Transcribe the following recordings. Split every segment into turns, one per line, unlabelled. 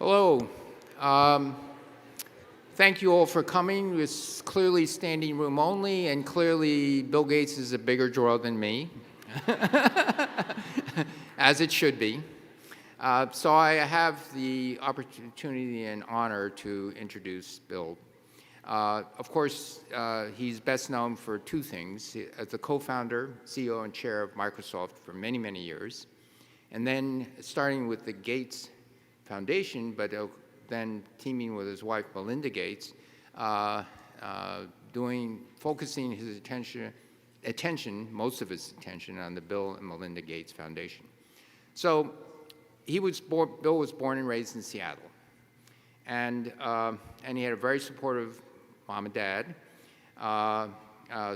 Hello. Um, Thank you all for coming. It's clearly standing room only, and clearly Bill Gates is a bigger draw than me, as it should be. So I have the opportunity and honor to introduce Bill. Of course, he's best known for two things: as the co-founder, CEO, and chair of Microsoft for many, many years, and then starting with the Gates Foundation, but then teaming with his wife, Melinda Gates, focusing his attention, most of his attention, on the Bill and Melinda Gates Foundation. So Bill was born and raised in Seattle, and he had a very supportive mom and dad.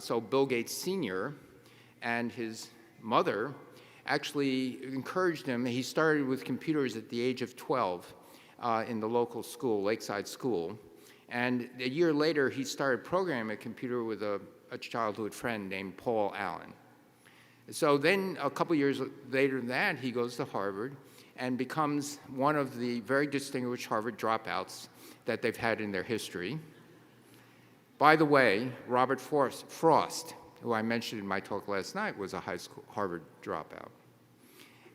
So Bill Gates Sr. and his mother actually encouraged him. He started with computers at the age of 12 in the local school, Lakeside School. And a year later, he started programming a computer with a childhood friend named Paul Allen. So then a couple years later than that, he goes to Harvard and becomes one of the very distinguished Harvard dropouts that they've had in their history. By the way, Robert Frost, who I mentioned in my talk last night, was a high school Harvard dropout.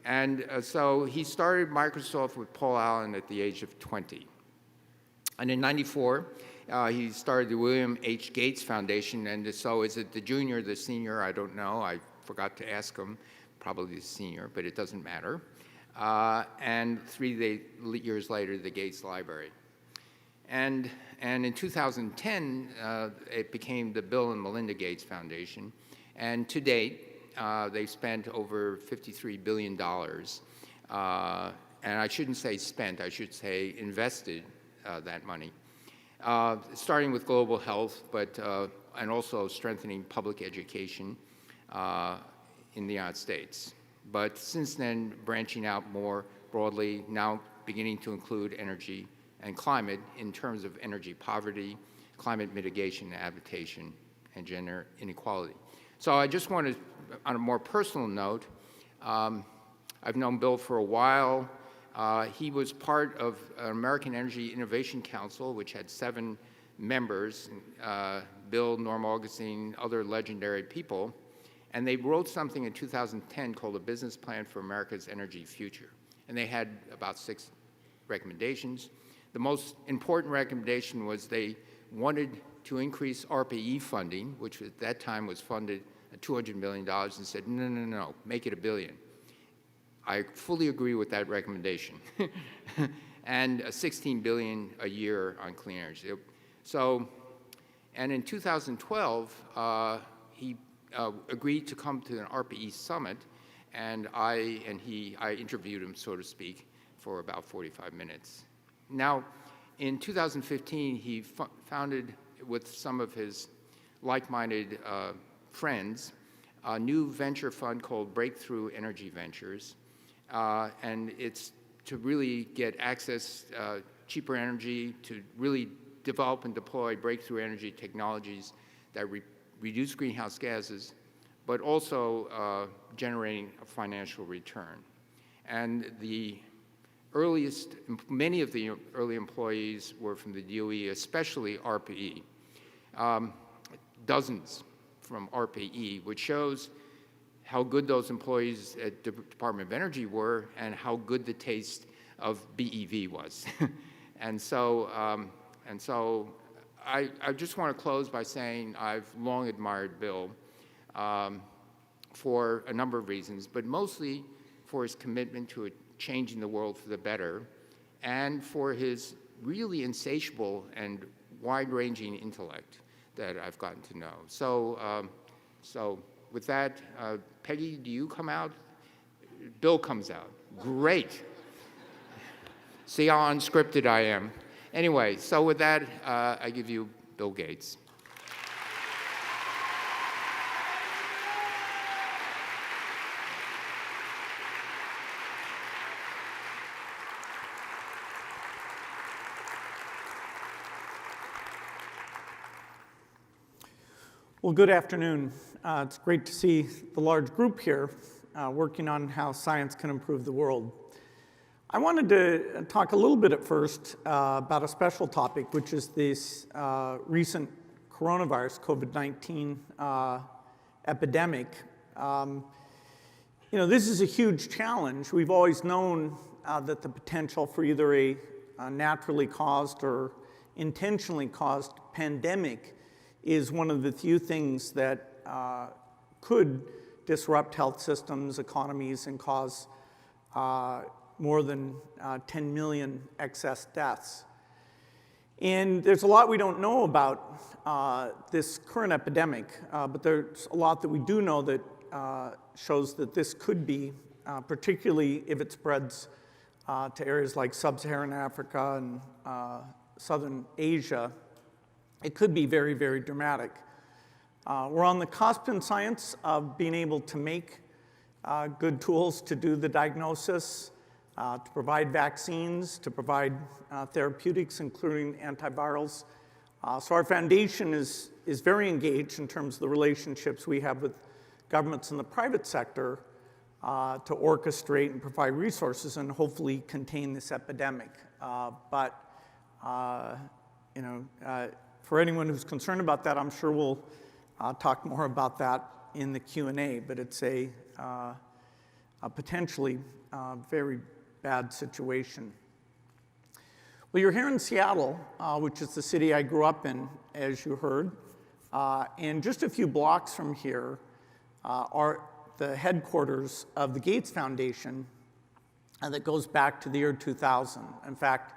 And so he started Microsoft with Paul Allen at the age of 20. And in '94, he started the William H. Gates Foundation. And so is it the junior, the senior? I don't know. I forgot to ask him. Probably the senior, but it doesn't matter. And 3 years later, the Gates Library. And in 2010, it became the Bill and Melinda Gates Foundation. And to date, they've spent over $53 billion. And I shouldn't say spent, I should say invested that money, starting with global health, and also strengthening public education in the United States. But since then, branching out more broadly, now beginning to include energy and climate in terms of energy poverty, climate mitigation, adaptation, and gender inequality. So I just want to, on a more personal note, I've known Bill for a while. He was part of an American Energy Innovation Council, which had 7 members, Bill, Norm Augustine, other legendary people. And they wrote something in 2010 called A Business Plan for America's Energy Future. And they had about 6 recommendations. The most important recommendation was they wanted to increase RPE funding, which at that time was funded at $200 million, and said, no, make it $1 billion. I fully agree with that recommendation. And $16 billion a year on clean energy. So, and in 2012, he agreed to come to an RPE summit, and I interviewed him, so to speak, for about 45 minutes. Now, in 2015, he founded, with some of his like-minded friends, a new venture fund called Breakthrough Energy Ventures. And it's to really get access, cheaper energy, to really develop and deploy breakthrough energy technologies that reduce greenhouse gases, but also generating a financial return. And many of the early employees were from the DOE, especially RPE. Dozens from RPE, which shows how good those employees at the Department of Energy were and how good the taste of BEV was. And so I just want to close by saying I've long admired Bill for a number of reasons, but mostly for his commitment to changing the world for the better, and for his really insatiable and wide-ranging intellect that I've gotten to know. So, with that, Peggy, do you come out? Bill comes out. Great. See how unscripted I am. Anyway, so with that, I give you Bill Gates.
Well, good afternoon. It's great to see the large group here working on how science can improve the world. I wanted to talk a little bit at first about a special topic, which is this recent coronavirus, COVID-19 epidemic. This is a huge challenge. We've always known that the potential for either a naturally caused or intentionally caused pandemic is one of the few things that could disrupt health systems, economies, and cause more than 10 million excess deaths. And there's a lot we don't know about this current epidemic, but there's a lot that we do know that shows that this could be, particularly if it spreads to areas like sub-Saharan Africa and southern Asia, it could be very, very dramatic. We're on the cusp in science of being able to make good tools to do the diagnosis, to provide vaccines, to provide therapeutics, including antivirals. So our foundation is very engaged in terms of the relationships we have with governments in the private sector to orchestrate and provide resources and hopefully contain this epidemic. For anyone who's concerned about that, I'm sure we'll talk more about that in the Q&A, but it's a potentially very bad situation. Well, you're here in Seattle, which is the city I grew up in, as you heard, and just a few blocks from here are the headquarters of the Gates Foundation that goes back to the year 2000. In fact,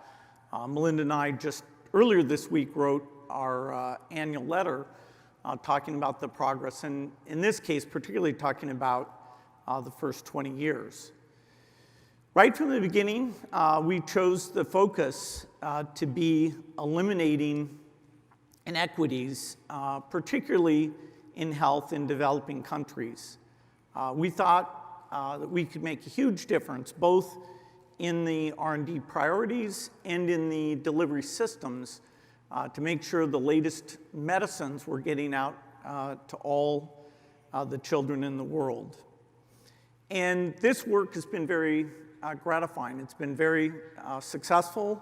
Melinda and I just earlier this week wrote our annual letter talking about the progress, and in this case, particularly talking about the first 20 years. Right from the beginning, we chose the focus to be eliminating inequities, particularly in health in developing countries. We thought that we could make a huge difference, both in the R&D priorities and in the delivery systems, to make sure the latest medicines were getting out to all the children in the world. And this work has been very gratifying. It's been very successful.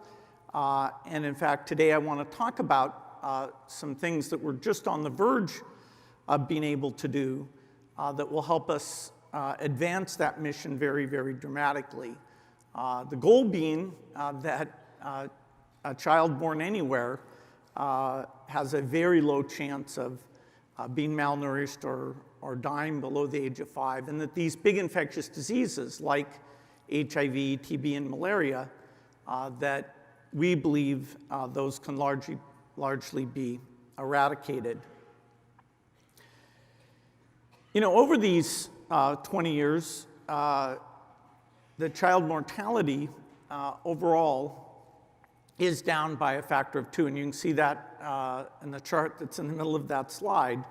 And in fact, today I want to talk about some things that we're just on the verge of being able to do that will help us advance that mission very, very dramatically. The goal being that a child born anywhere has a very low chance of being malnourished or dying below the age of 5, and that these big infectious diseases like HIV, TB, and malaria, that we believe those can largely be eradicated. Over these 20 years, the child mortality overall is down by a factor of 2, and you can see that in the chart that's in the middle of that slide.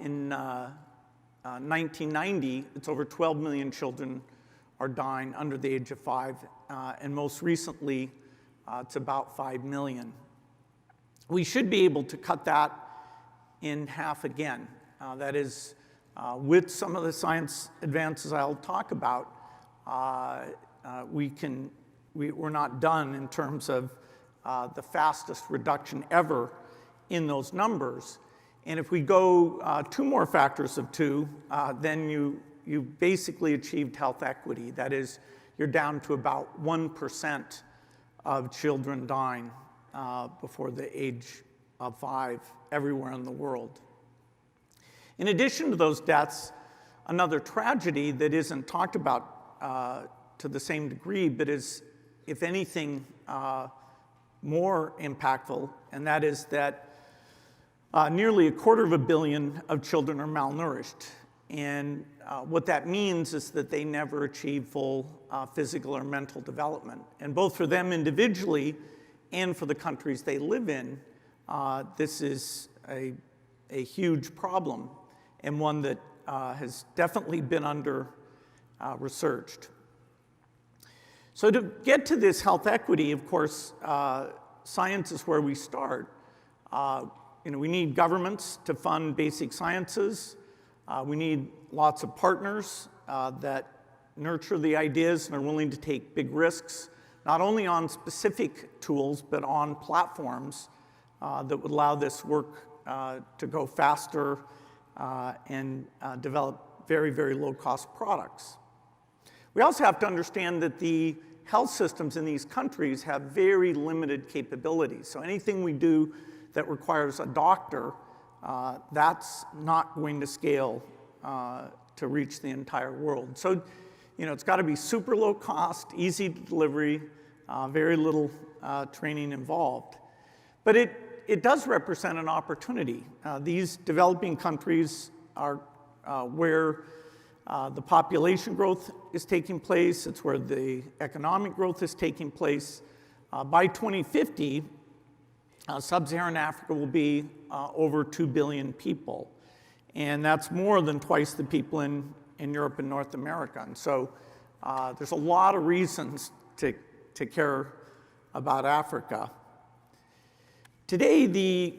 In 1990, it's over 12 million children are dying under the age of 5, and most recently, it's about 5 million. We should be able to cut that in half again. That is, with some of the science advances I'll talk about, we're not done in terms of the fastest reduction ever in those numbers. And if we go 2 more factors of 2, then you basically achieved health equity. That is, you're down to about 1% of children dying before the age of 5 everywhere in the world. In addition to those deaths, another tragedy that isn't talked about to the same degree, but is, if anything, more impactful, and that is that nearly 250 million of children are malnourished. And what that means is that they never achieve full physical or mental development. And both for them individually and for the countries they live in, this is a huge problem, and one that has definitely been under researched. So to get to this health equity, of course, science is where we start. We need governments to fund basic sciences. We need lots of partners that nurture the ideas and are willing to take big risks, not only on specific tools, but on platforms that would allow this work to go faster and develop very, very low-cost products. We also have to understand that the health systems in these countries have very limited capabilities. So anything we do that requires a doctor, that's not going to scale to reach the entire world. So, it's got to be super low cost, easy delivery, very little training involved. But it does represent an opportunity. These developing countries are where the population growth is taking place. It's where the economic growth is taking place. By 2050, sub-Saharan Africa will be over 2 billion people. And that's more than twice the people in Europe and North America. And so there's a lot of reasons to care about Africa. Today,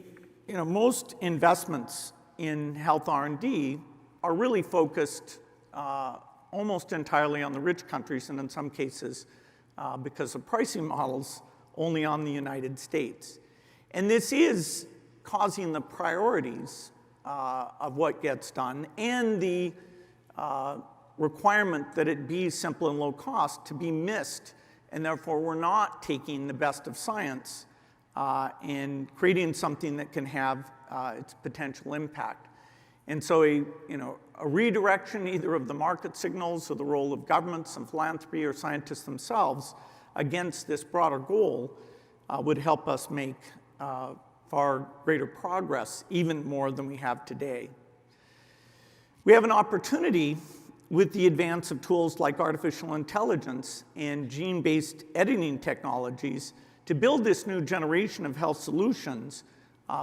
most investments in health R&D are really focused almost entirely on the rich countries, and in some cases, because of pricing models, only on the United States. And this is causing the priorities of what gets done and the requirement that it be simple and low cost to be missed, and therefore we're not taking the best of science and creating something that can have its potential impact. And so a redirection either of the market signals or the role of governments and philanthropy or scientists themselves against this broader goal would help us make far greater progress, even more than we have today. We have an opportunity with the advance of tools like artificial intelligence and gene-based editing technologies to build this new generation of health solutions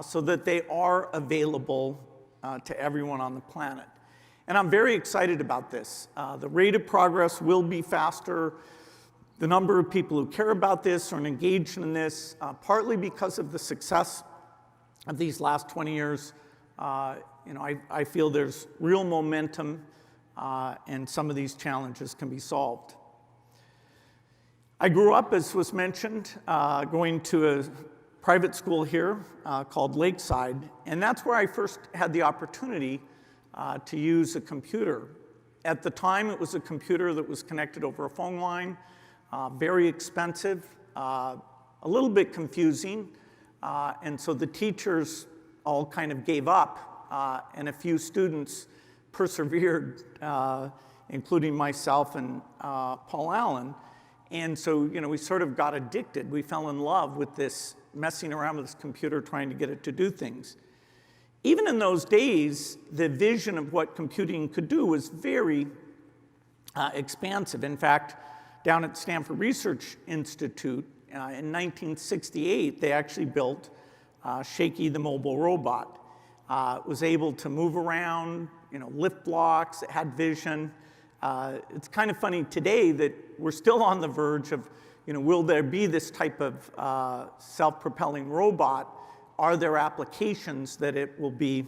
so that they are available to everyone on the planet. And I'm very excited about this. The rate of progress will be faster. The number of people who care about this or engaged in this, partly because of the success of these last 20 years, I feel there's real momentum and some of these challenges can be solved. I grew up, as was mentioned, going to a private school here called Lakeside, and that's where I first had the opportunity to use a computer. At the time, it was a computer that was connected over a phone line, very expensive, a little bit confusing, and so the teachers all kind of gave up, and a few students persevered, including myself and Paul Allen. And so, we sort of got addicted. We fell in love with this, messing around with this computer, trying to get it to do things. Even in those days, the vision of what computing could do was very expansive. In fact, down at Stanford Research Institute, in 1968, they actually built Shaky the mobile robot. It was able to move around, lift blocks, it had vision. It's kind of funny today that we're still on the verge of, will there be this type of self-propelling robot? Are there applications that it will be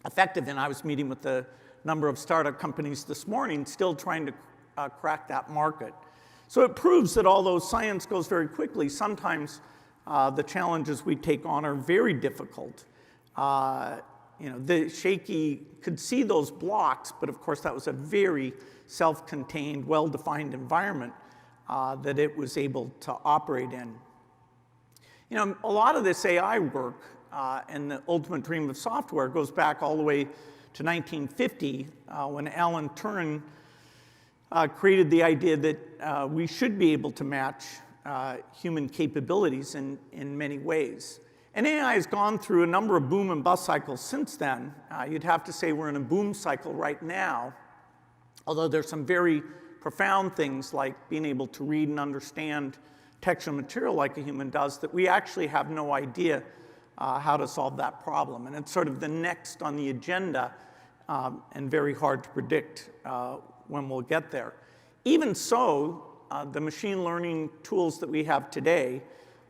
effective in? I was meeting with a number of startup companies this morning, still trying to crack that market. So it proves that although science goes very quickly, sometimes the challenges we take on are very difficult. The Shaky could see those blocks, but of course that was a very self-contained, well-defined environment that it was able to operate in. A lot of this AI work and the ultimate dream of software goes back all the way to 1950 when Alan Turing created the idea that we should be able to match human capabilities in many ways. And AI has gone through a number of boom and bust cycles since then. You'd have to say we're in a boom cycle right now, although there's some very profound things like being able to read and understand textual material like a human does that we actually have no idea how to solve that problem. And it's sort of the next on the agenda and very hard to predict when we'll get there. Even so, the machine learning tools that we have today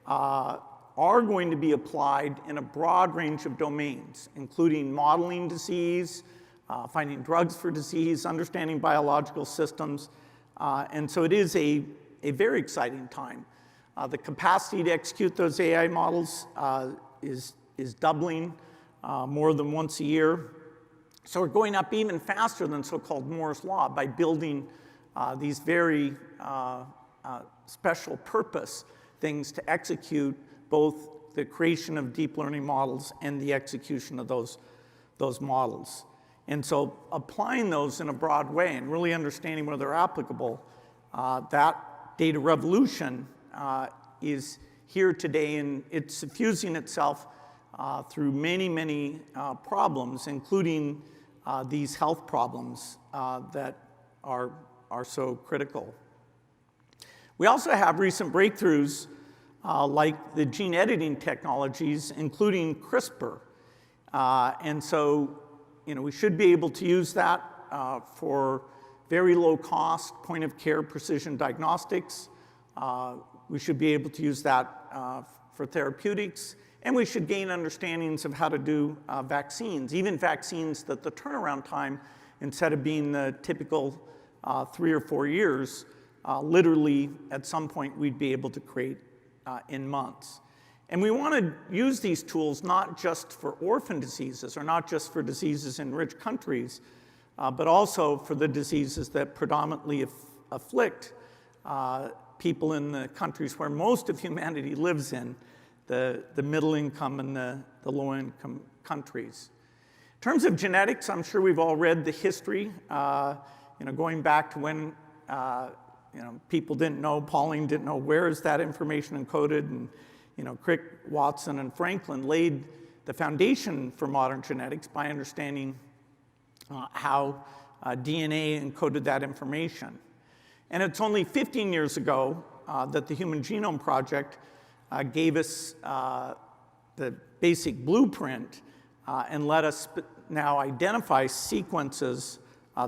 are going to be applied in a broad range of domains, including modeling disease, finding drugs for disease, understanding biological systems. And so it is a very exciting time. The capacity to execute those AI models is doubling more than once a year. So we're going up even faster than so-called Moore's Law by building these very special purpose things to execute both the creation of deep learning models and the execution of those models. And so applying those in a broad way and really understanding where they're applicable, that data revolution is here today, and it's suffusing itself through many, many problems, including these health problems that are so critical. We also have recent breakthroughs like the gene editing technologies, including CRISPR. And so, we should be able to use that for very low cost, point of care precision diagnostics. We should be able to use that for therapeutics. And we should gain understandings of how to do vaccines, even vaccines that the turnaround time, instead of being the typical 3 or 4 years, literally at some point we'd be able to create in months. And we want to use these tools not just for orphan diseases or not just for diseases in rich countries, but also for the diseases that predominantly afflict people in the countries where most of humanity lives in, the middle income and the low income countries. In terms of genetics, I'm sure we've all read the history, going back to when people didn't know, Pauling didn't know where is that information encoded, and Crick, Watson, and Franklin laid the foundation for modern genetics by understanding how DNA encoded that information. And it's only 15 years ago that the Human Genome Project gave us the basic blueprint and let us now identify sequences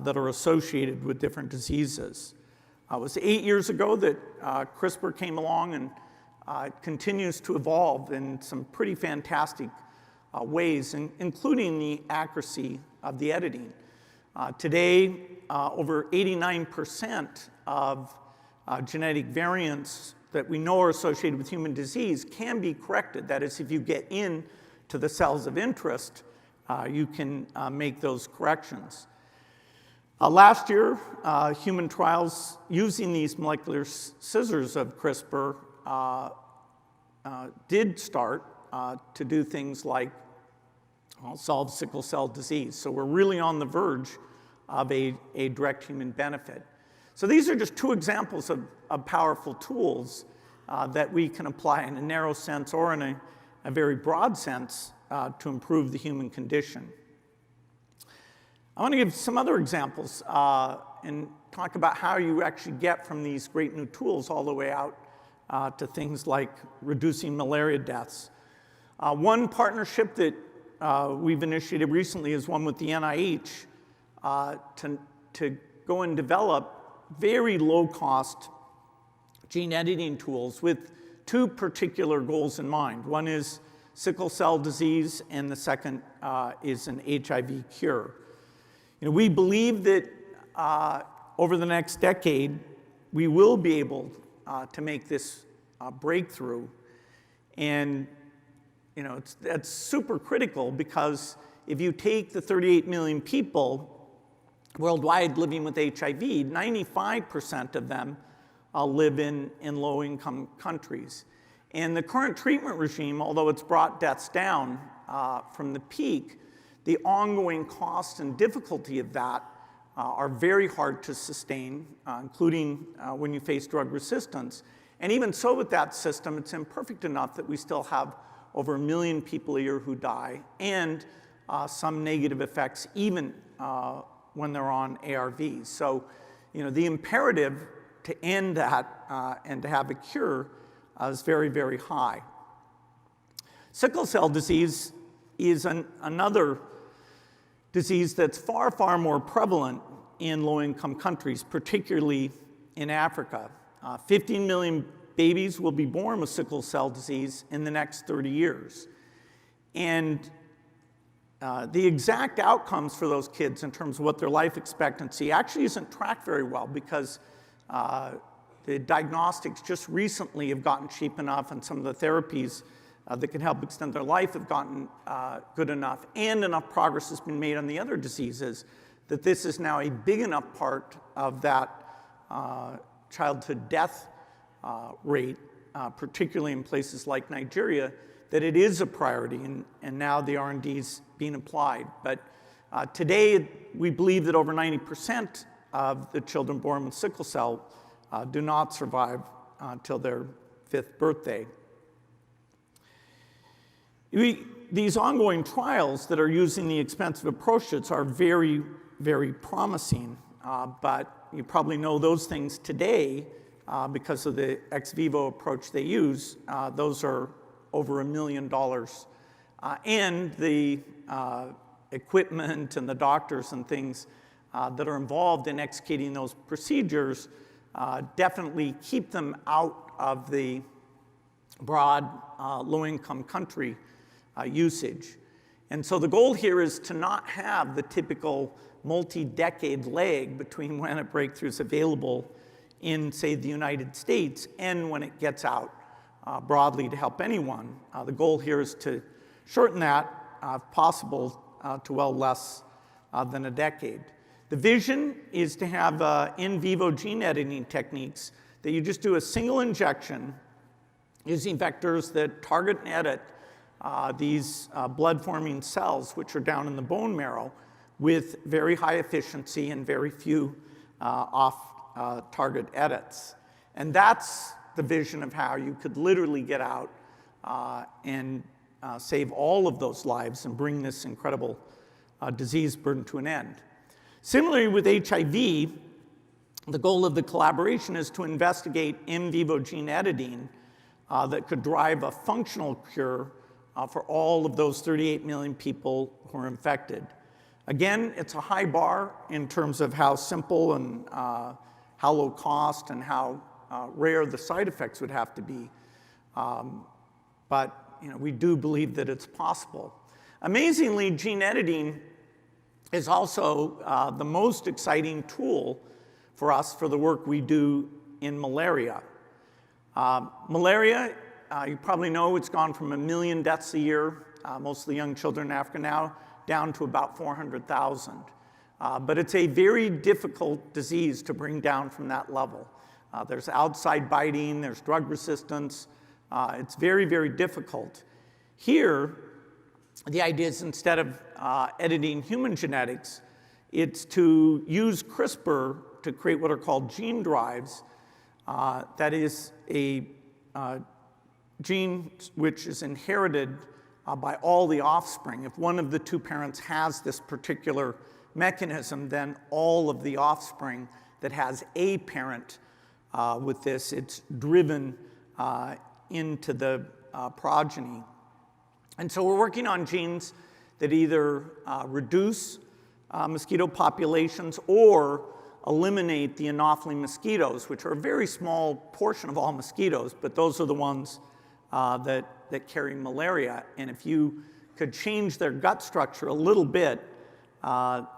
that are associated with different diseases. It was 8 years ago that CRISPR came along, and it continues to evolve in some pretty fantastic ways, including the accuracy of the editing. Today, over 89% of genetic variants that we know are associated with human disease can be corrected. That is, if you get into the cells of interest, you can make those corrections. Last year, human trials using these molecular scissors of CRISPR did start to do things like solve sickle cell disease. So we're really on the verge of a direct human benefit. So these are just two examples of powerful tools that we can apply in a narrow sense or in a very broad sense to improve the human condition. I want to give some other examples and talk about how you actually get from these great new tools all the way out to things like reducing malaria deaths. One partnership that we've initiated recently is one with the NIH to go and develop very low-cost gene editing tools with two particular goals in mind. One is sickle cell disease, and the second is an HIV cure. We believe that over the next decade, we will be able to make this breakthrough. And that's super critical, because if you take the 38 million people worldwide living with HIV, 95% of them live in low-income countries. And the current treatment regime, although it's brought deaths down from the peak, the ongoing cost and difficulty of that are very hard to sustain, including when you face drug resistance. And even so, with that system, it's imperfect enough that we still have over 1 million people a year who die, and some negative effects even when they're on ARVs. So, the imperative to end that and to have a cure is very, very high. Sickle cell disease is another disease that's far, far more prevalent in low-income countries, particularly in Africa. 15 million babies will be born with sickle cell disease in the next 30 years. And the exact outcomes for those kids in terms of what their life expectancy actually isn't tracked very well, because the diagnostics just recently have gotten cheap enough, and some of the therapies that can help extend their life have gotten good enough, and enough progress has been made on the other diseases that this is now a big enough part of that childhood death rate, particularly in places like Nigeria, that it is a priority, and now the R&D is being applied. But today, we believe that over 90% of the children born with sickle cell do not survive till their 5th birthday. These ongoing trials that are using the expensive approaches are very, very promising, but you probably know those things today because of the ex vivo approach they use. Those are over $1 million. And the equipment and the doctors and things that are involved in executing those procedures definitely keep them out of the broad low-income country usage. And so the goal here is to not have the typical multi-decade lag between when a breakthrough is available in, say, the United States and when it gets out broadly to help anyone. The goal here is to shorten that, if possible, to well less than a decade. The vision is to have in vivo gene editing techniques that you just do a single injection using vectors that target and edit these blood-forming cells, which are down in the bone marrow, with very high efficiency and very few off-target edits. And that's the vision of how you could literally get out and save all of those lives and bring this incredible disease burden to an end. Similarly with HIV, the goal of the collaboration is to investigate in vivo gene editing that could drive a functional cure for all of those 38 million people who are infected. Again, it's a high bar in terms of how simple and how low cost and how rare the side effects would have to be. But we do believe that it's possible. Amazingly, gene editing is also the most exciting tool for us for the work we do in malaria. Malaria, you probably know, it's gone from 1 million deaths a year, mostly young children in Africa now, down to about 400,000. But it's a very difficult disease to bring down from that level. There's outside biting, there's drug resistance. It's very, very difficult. Here, the idea is instead of editing human genetics, it's to use CRISPR to create what are called gene drives. That is a gene which is inherited by all the offspring. If one of the two parents has this particular mechanism, then all of the offspring that has a parent with this, it's driven into the progeny. And so we're working on genes that either reduce mosquito populations or eliminate the Anopheles mosquitoes, which are a very small portion of all mosquitoes, but those are the ones that carry malaria. And if you could change their gut structure a little bit,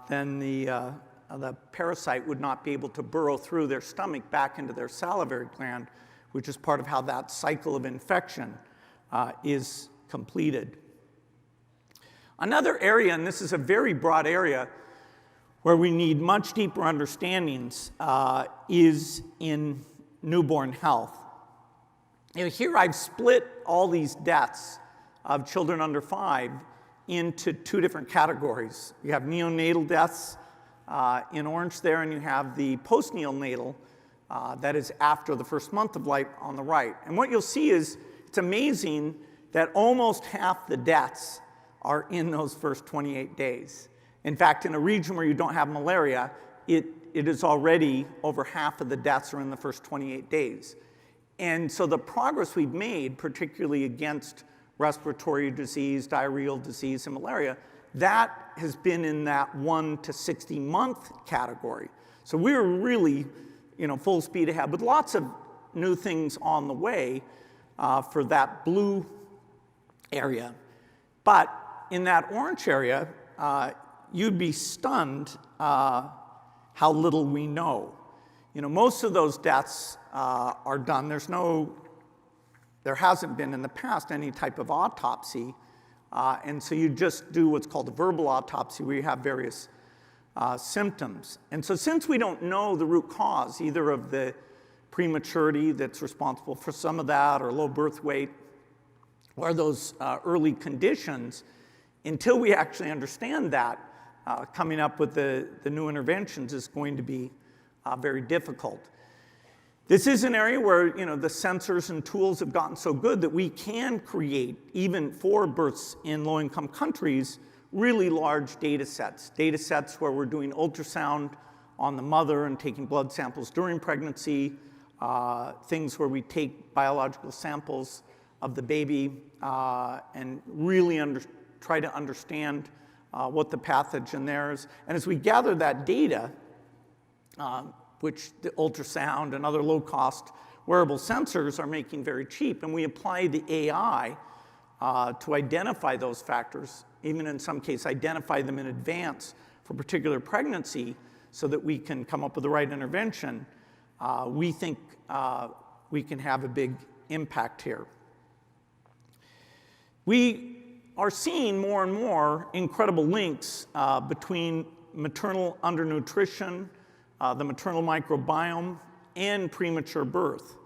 then the parasite would not be able to burrow through their stomach back into their salivary gland, which is part of how that cycle of infection is completed. Another area, and this is a very broad area, where we need much deeper understandings is in newborn health. Here I've split all these deaths of children under 5 into 2 different categories. You have neonatal deaths in orange there, and you have the postneonatal, that is after the first month of life, on the right. And what you'll see is it's amazing that almost half the deaths are in those first 28 days. In fact, in a region where you don't have malaria, it is already over half of the deaths are in the first 28 days. And so the progress we've made, particularly against respiratory disease, diarrheal disease, and malaria, that has been in that 1 to 60 month category. So we're really, full speed ahead with lots of new things on the way for that blue area. But in that orange area, you'd be stunned how little we know. Most of those deaths are done. There hasn't been in the past any type of autopsy, and so you just do what's called a verbal autopsy, where you have various symptoms. And so since we don't know the root cause, either of the prematurity that's responsible for some of that, or low birth weight, or those early conditions, until we actually understand that, coming up with the new interventions is going to be very difficult. This is an area where the sensors and tools have gotten so good that we can create, even for births in low-income countries, really large data sets where we're doing ultrasound on the mother and taking blood samples during pregnancy, things where we take biological samples of the baby and really try to understand what the pathogen there is. And as we gather that data, which the ultrasound and other low-cost wearable sensors are making very cheap, and we apply the AI to identify those factors, even in some cases identify them in advance for a particular pregnancy so that we can come up with the right intervention, we think we can have a big impact here. We are seeing more and more incredible links between maternal undernutrition, the maternal microbiome, and premature birth.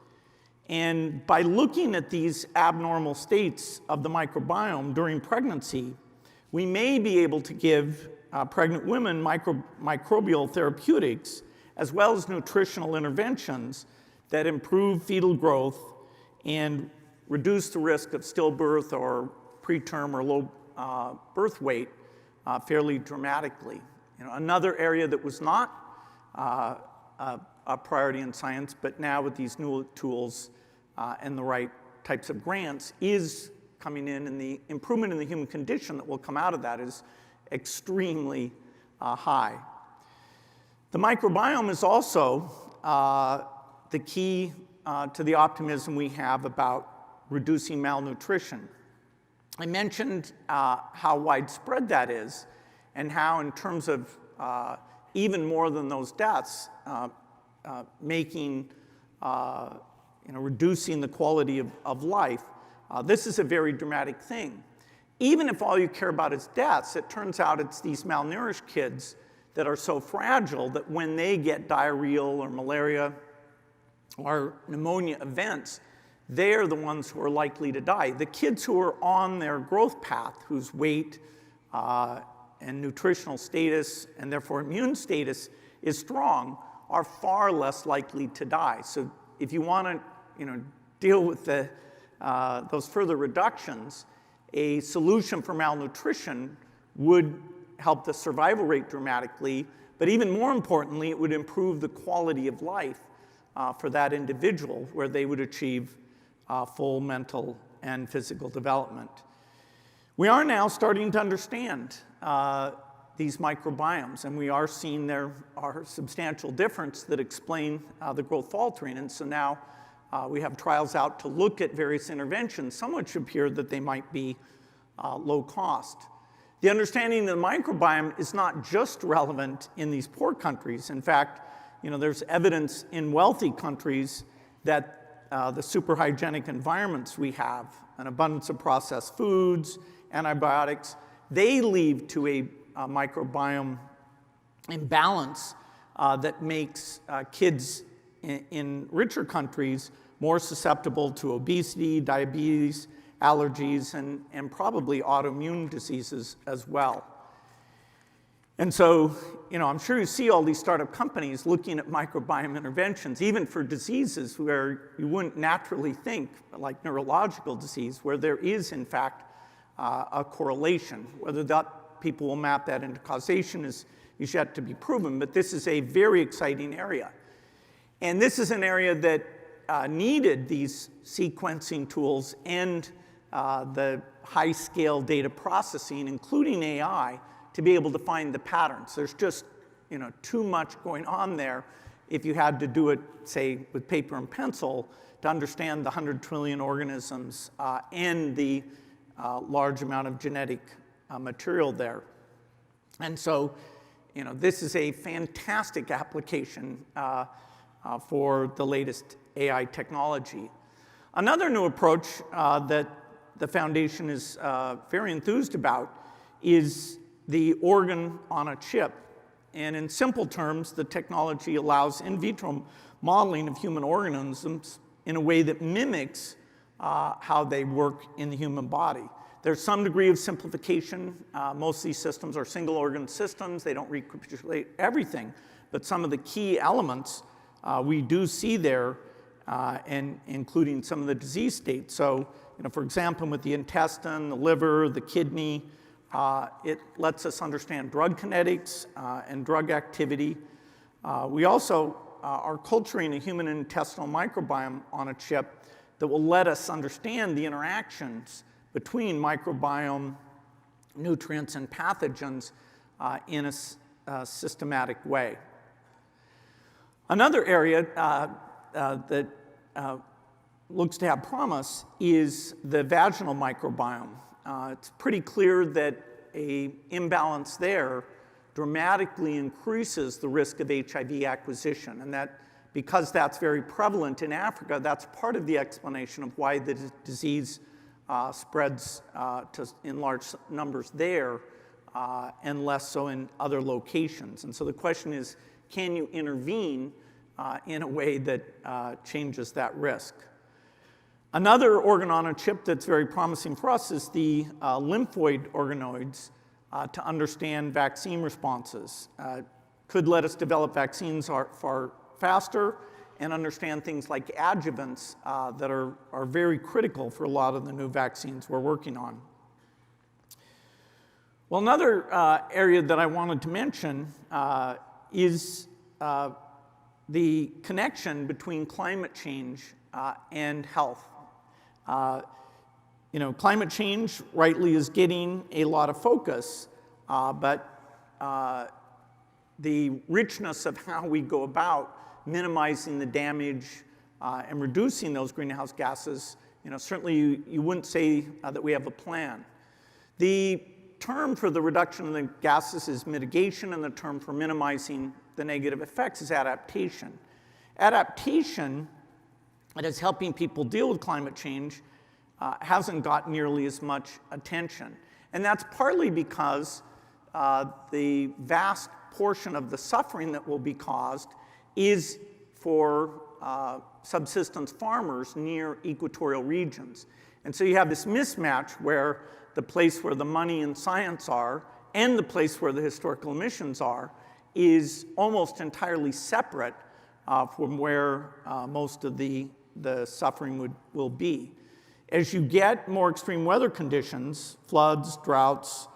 And by looking at these abnormal states of the microbiome during pregnancy, we may be able to give pregnant women microbial therapeutics as well as nutritional interventions that improve fetal growth and reduce the risk of stillbirth or preterm or low birth weight fairly dramatically. Another area that was not a priority in science, but now with these new tools and the right types of grants is coming in, and the improvement in the human condition that will come out of that is extremely high. The microbiome is also the key to the optimism we have about reducing malnutrition. I mentioned how widespread that is, and how in terms of even more than those deaths, reducing the quality of life, this is a very dramatic thing. Even if all you care about is deaths, it turns out it's these malnourished kids that are so fragile that when they get diarrheal or malaria or pneumonia events, they're the ones who are likely to die. The kids who are on their growth path, whose weight and nutritional status and therefore immune status is strong, are far less likely to die. So if you want to deal with those further reductions, a solution for malnutrition would help the survival rate dramatically, but even more importantly, it would improve the quality of life for that individual, where they would achieve full mental and physical development. We are now starting to understand these microbiomes, and we are seeing there are substantial differences that explain the growth faltering. And so now we have trials out to look at various interventions, some which appear that they might be low cost. The understanding of the microbiome is not just relevant in these poor countries. In fact, there's evidence in wealthy countries that the super hygienic environments we have, an abundance of processed foods, antibiotics, they lead to a microbiome imbalance that makes kids in richer countries more susceptible to obesity, diabetes, allergies, and probably autoimmune diseases as well. And so, I'm sure you see all these startup companies looking at microbiome interventions, even for diseases where you wouldn't naturally think, like neurological disease, where there is, in fact, a correlation. Whether people will map that into causation is yet to be proven, but this is a very exciting area. And this is an area that needed these sequencing tools and the high-scale data processing, including AI, to be able to find the patterns. There's just too much going on there if you had to do it, say, with paper and pencil to understand the 100 trillion organisms and the large amount of genetic material there. And so, this is a fantastic application for the latest AI technology. Another new approach that the foundation is very enthused about is the organ on a chip. And in simple terms, the technology allows in vitro modeling of human organisms in a way that mimics how they work in the human body. There's some degree of simplification. Most of these systems are single organ systems. They don't recapitulate everything, but some of the key elements we do see there, and including some of the disease states. So, for example, with the intestine, the liver, the kidney, it lets us understand drug kinetics and drug activity. We also are culturing a human intestinal microbiome on a chip that will let us understand the interactions between microbiome, nutrients, and pathogens in a systematic way. Another area that looks to have promise is the vaginal microbiome. It's pretty clear that an imbalance there dramatically increases the risk of HIV acquisition, and that because that's very prevalent in Africa, that's part of the explanation of why the disease spreads in large numbers there and less so in other locations. And so the question is, can you intervene in a way that changes that risk? Another organ on a chip that's very promising for us is the lymphoid organoids to understand vaccine responses. Could let us develop vaccines far faster and understand things like adjuvants that are very critical for a lot of the new vaccines we're working on. Well, another area that I wanted to mention is the connection between climate change and health. Climate change rightly is getting a lot of focus, but the richness of how we go about minimizing the damage and reducing those greenhouse gases, certainly you wouldn't say that we have a plan. The term for the reduction of the gases is mitigation, and the term for minimizing the negative effects is adaptation. Adaptation, that is helping people deal with climate change, hasn't got nearly as much attention. And that's partly because the vast portion of the suffering that will be caused is for subsistence farmers near equatorial regions. And so you have this mismatch where the place where the money and science are and the place where the historical emissions are is almost entirely separate from where most of the suffering will be. As you get more extreme weather conditions, floods, droughts,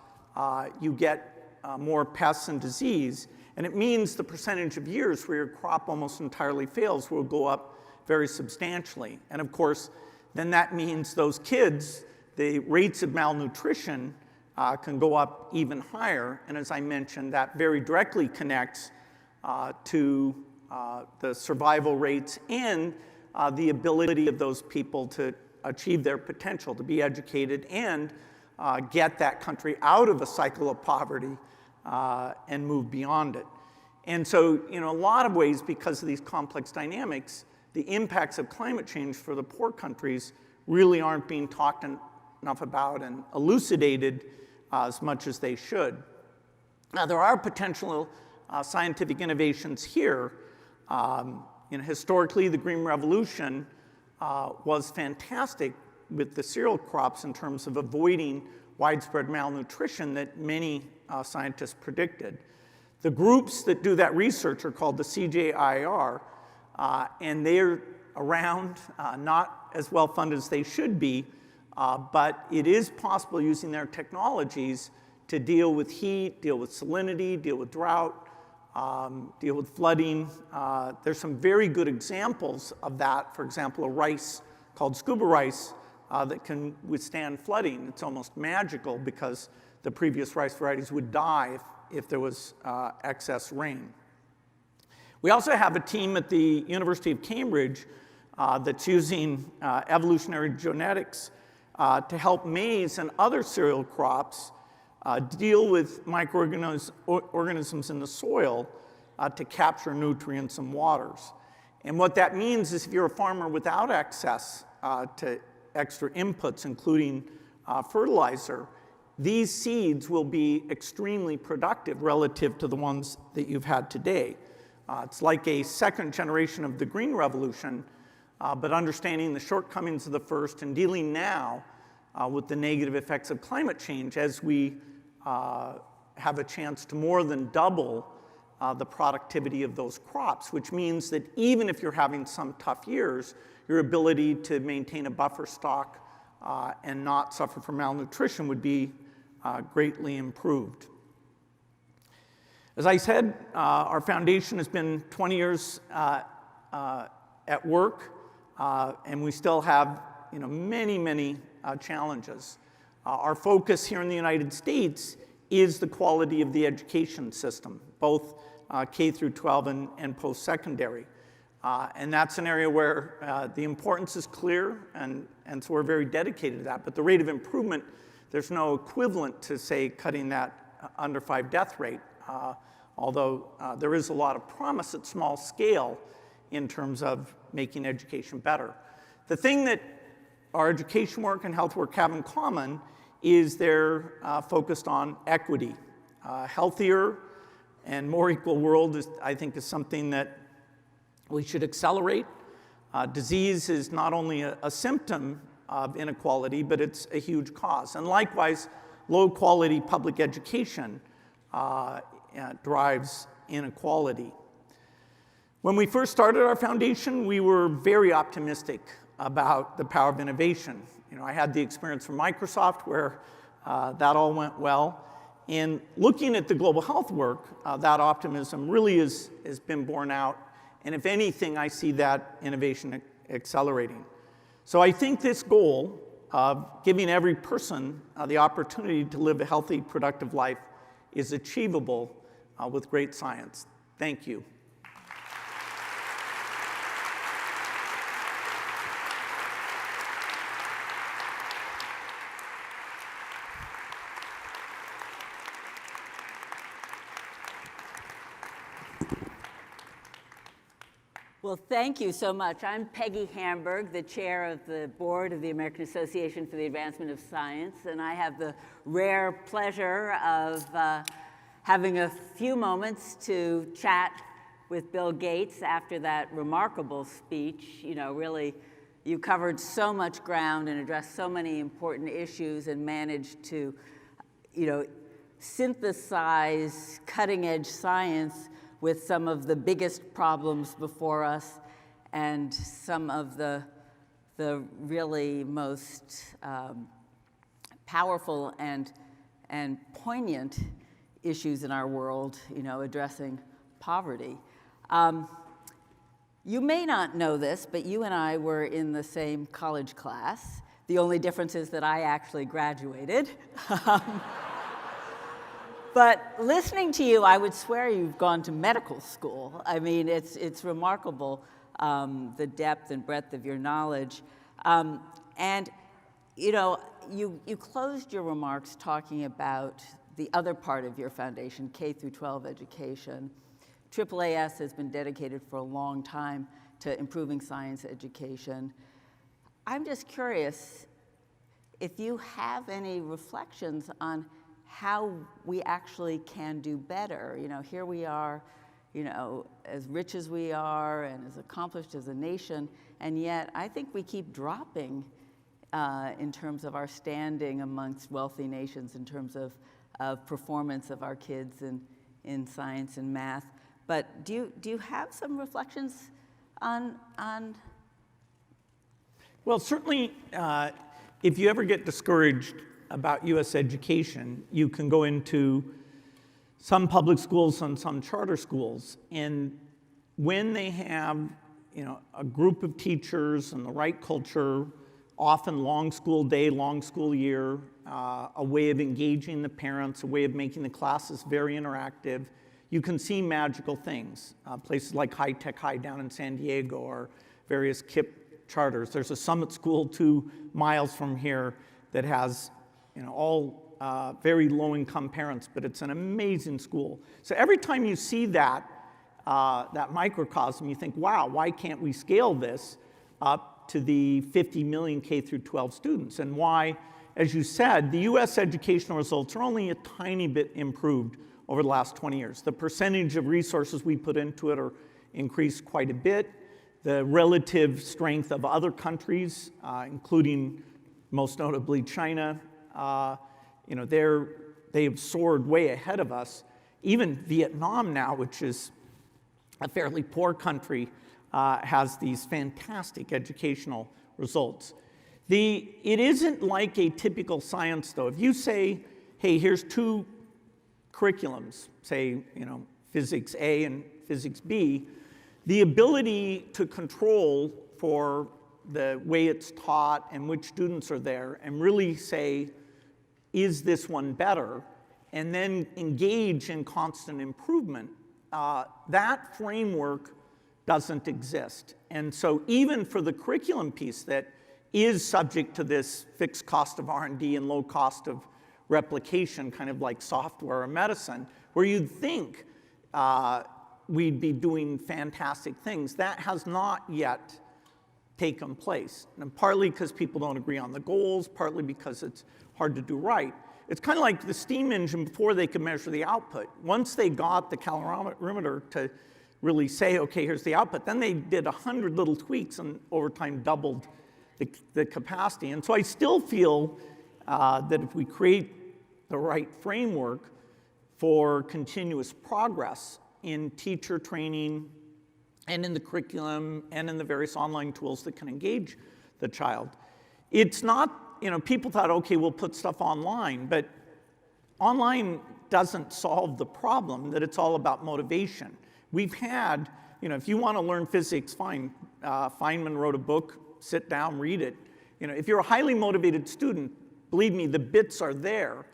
you get more pests and disease, and it means the percentage of years where your crop almost entirely fails will go up very substantially. And of course, then that means those kids, the rates of malnutrition can go up even higher, and as I mentioned, that very directly connects to the survival rates and the ability of those people to achieve their potential, to be educated and get that country out of a cycle of poverty and move beyond it. And so, in a lot of ways, because of these complex dynamics, the impacts of climate change for the poor countries really aren't being talked enough about and elucidated as much as they should. Now, there are potential scientific innovations here. Historically, the Green Revolution was fantastic with the cereal crops in terms of avoiding widespread malnutrition that many scientists predicted. The groups that do that research are called the CJIR, and they're around, not as well funded as they should be, but it is possible using their technologies to deal with heat, deal with salinity, deal with drought, deal with flooding. There's some very good examples of that. For example, a rice called scuba rice that can withstand flooding. It's almost magical because the previous rice varieties would die if there was excess rain. We also have a team at the University of Cambridge that's using evolutionary genetics to help maize and other cereal crops deal with microorganisms in the soil to capture nutrients and waters. And what that means is if you're a farmer without access to extra inputs, including fertilizer, these seeds will be extremely productive relative to the ones that you've had today. It's like a second generation of the Green Revolution, but understanding the shortcomings of the first and dealing now with the negative effects of climate change as we have a chance to more than double the productivity of those crops, which means that even if you're having some tough years, your ability to maintain a buffer stock and not suffer from malnutrition would be greatly improved. As I said, our foundation has been 20 years at work, and we still have many, many challenges. Our focus here in the United States is the quality of the education system, both K through 12 and post-secondary. And that's an area where the importance is clear, and so we're very dedicated to that. But the rate of improvement, there's no equivalent to, say, cutting that under 5 death rate, although there is a lot of promise at small scale in terms of making education better. The thing that our education work and health work have in common is they're focused on equity. Healthier and more equal world, I think, is something that we should accelerate. Disease is not only a symptom of inequality, but it's a huge cause. And likewise, low-quality public education drives inequality. When we first started our foundation, we were very optimistic about the power of innovation. I had the experience from Microsoft where that all went well. And looking at the global health work, that optimism really has been borne out. And if anything, I see that innovation accelerating. So I think this goal of giving every person the opportunity to live a healthy, productive life is achievable with great science. Thank you.
Well, thank you so much. I'm Peggy Hamburg, the chair of the board of the American Association for the Advancement of Science, and I have the rare pleasure of having a few moments to chat with Bill Gates after that remarkable speech. Really, you covered so much ground and addressed so many important issues and managed to, synthesize cutting-edge science with some of the biggest problems before us and some of the really most powerful and poignant issues in our world, addressing poverty. You may not know this, but you and I were in the same college class. The only difference is that I actually graduated. But listening to you, I would swear you've gone to medical school. I mean, it's remarkable, the depth and breadth of your knowledge. And, you closed your remarks talking about the other part of your foundation, K through 12 education. AAAS has been dedicated for a long time to improving science education. I'm just curious if you have any reflections on how we actually can do better. Here we are, as rich as we are and as accomplished as a nation, and yet I think we keep dropping in terms of our standing amongst wealthy nations in terms of performance of our kids in science and math. But do you have some reflections on?
Well, certainly, if you ever get discouraged about U.S. education, you can go into some public schools and some charter schools, and when they have a group of teachers and the right culture, often long school day, long school year, a way of engaging the parents, a way of making the classes very interactive, you can see magical things. Places like High Tech High down in San Diego or various KIPP charters. There's a Summit School 2 miles from here that has all very low-income parents, but it's an amazing school. So every time you see that, that microcosm, you think, wow, why can't we scale this up to the 50 million K through 12 students? And why, as you said, the US educational results are only a tiny bit improved over the last 20 years. The percentage of resources we put into it are increased quite a bit. The relative strength of other countries, including most notably China, they've soared way ahead of us. Even Vietnam now, which is a fairly poor country, has these fantastic educational results. It isn't like a typical science, though. If you say, hey, here's two curriculums, say, physics A and physics B, the ability to control for the way it's taught and which students are there and really say, is this one better? And then engage in constant improvement. That framework doesn't exist. And so even for the curriculum piece that is subject to this fixed cost of R&D and low cost of replication, kind of like software or medicine, where you'd think we'd be doing fantastic things, that has not yet taken place. And partly because people don't agree on the goals, partly because it's hard to do right. It's kind of like the steam engine before they could measure the output. Once they got the calorimeter to really say, okay, here's the output, then they did 100 little tweaks and over time doubled the capacity. And so I still feel that if we create the right framework for continuous progress in teacher training and in the curriculum and in the various online tools that can engage the child, it's not, people thought, okay, we'll put stuff online, but online doesn't solve the problem, that it's all about motivation. We've had, if you want to learn physics, fine. Feynman wrote a book, sit down, read it. If you're a highly motivated student, believe me, the bits are there.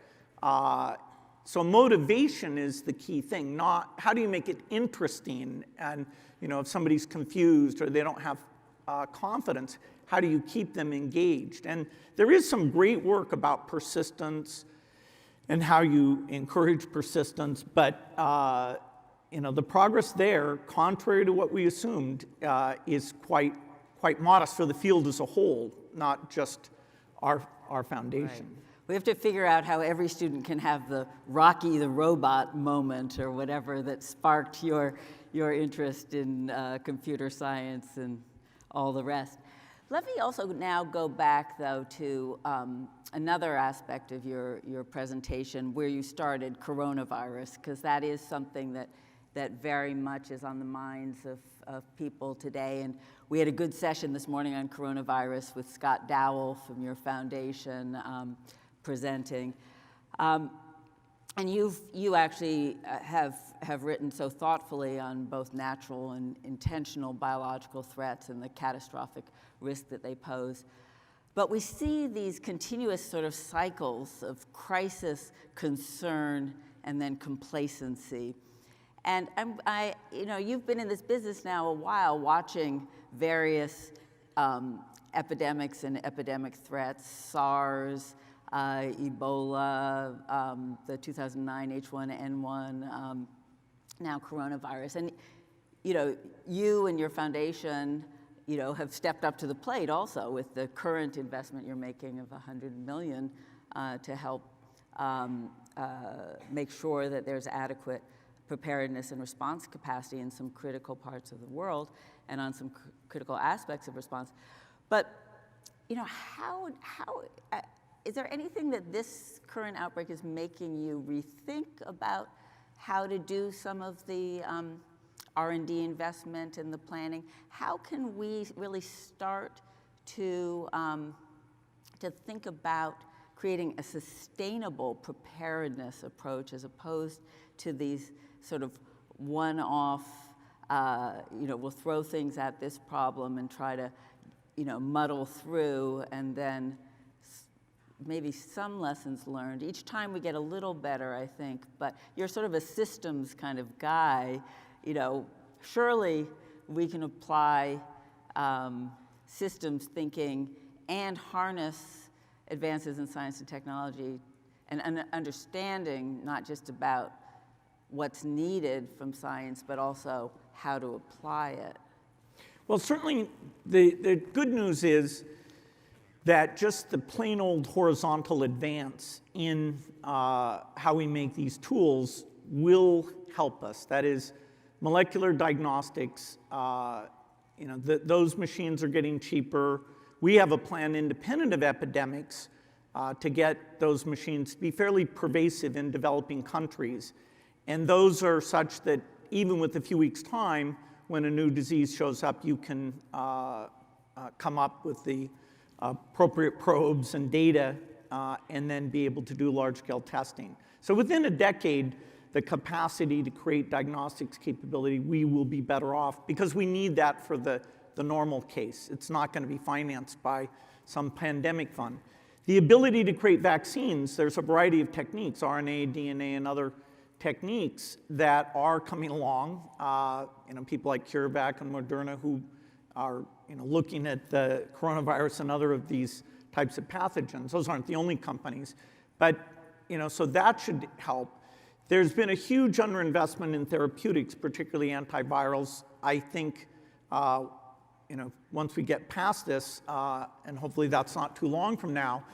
So motivation is the key thing, not how do you make it interesting, and if somebody's confused or they don't have confidence, how do you keep them engaged? And there is some great work about persistence and how you encourage persistence, but the progress there, contrary to what we assumed, is quite modest for the field as a whole, not just our foundation.
Right. We have to figure out how every student can have the Rocky the Robot moment or whatever that sparked your interest in computer science and all the rest. Let me also now go back, though, to another aspect of your presentation where you started, coronavirus, because that is something that very much is on the minds of people today. And we had a good session this morning on coronavirus with Scott Dowell from your foundation presenting. And you actually have written so thoughtfully on both natural and intentional biological threats and the catastrophic risk that they pose. But we see these continuous sort of cycles of crisis, concern, and then complacency. And you've been in this business now a while, watching various epidemics and epidemic threats, SARS, Ebola, the 2009 H1N1, now coronavirus. And, you and your foundation, have stepped up to the plate also with the current investment you're making of $100 million to help make sure that there's adequate preparedness and response capacity in some critical parts of the world and on some critical aspects of response. But, how is there anything that this current outbreak is making you rethink about how to do some of the R&D investment and the planning? How can we really start to think about creating a sustainable preparedness approach as opposed to these sort of one-off, we'll throw things at this problem and try to, muddle through, and then maybe some lessons learned. Each time we get a little better, I think, but you're sort of a systems kind of guy. Surely we can apply systems thinking and harness advances in science and technology and an understanding not just about what's needed from science, but also how to apply it.
Well, certainly the good news is that just the plain old horizontal advance in how we make these tools will help us. That is, molecular diagnostics, those machines are getting cheaper. We have a plan independent of epidemics to get those machines to be fairly pervasive in developing countries. And those are such that even with a few weeks' time, when a new disease shows up, you can come up with the appropriate probes and data and then be able to do large-scale testing. So within a decade, the capacity to create diagnostics capability, we will be better off because we need that for the normal case. It's not going to be financed by some pandemic fund. The ability to create vaccines, there's a variety of techniques, RNA, DNA, and other techniques that are coming along. People like CureVac and Moderna who are looking at the coronavirus and other of these types of pathogens. Those aren't the only companies. But so that should help. There's been a huge underinvestment in therapeutics, particularly antivirals. I think once we get past this, and hopefully that's not too long from now,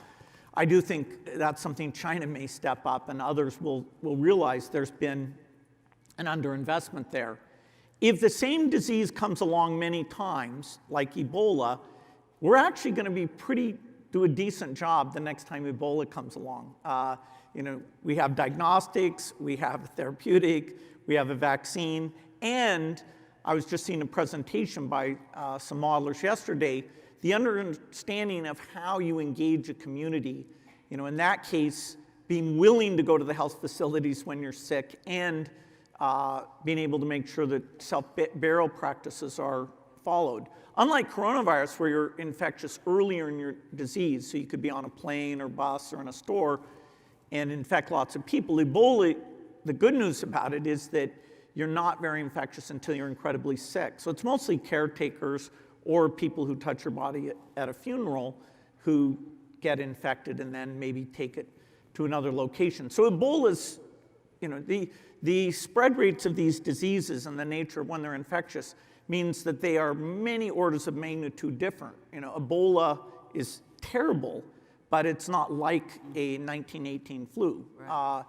I do think that's something China may step up and others will realize there's been an underinvestment there. If the same disease comes along many times, like Ebola, we're actually going to do a decent job the next time Ebola comes along. We have diagnostics, we have a therapeutic, we have a vaccine, and I was just seeing a presentation by some modelers yesterday, the understanding of how you engage a community, in that case, being willing to go to the health facilities when you're sick and being able to make sure that self-burial practices are followed. Unlike coronavirus, where you're infectious earlier in your disease, so you could be on a plane or bus or in a store and infect lots of people, Ebola, the good news about it is that you're not very infectious until you're incredibly sick. So it's mostly caretakers or people who touch your body at a funeral who get infected and then maybe take it to another location. So Ebola's, the spread rates of these diseases and the nature of when they're infectious means that they are many orders of magnitude different. Ebola is terrible, but it's not like a 1918 flu. Right.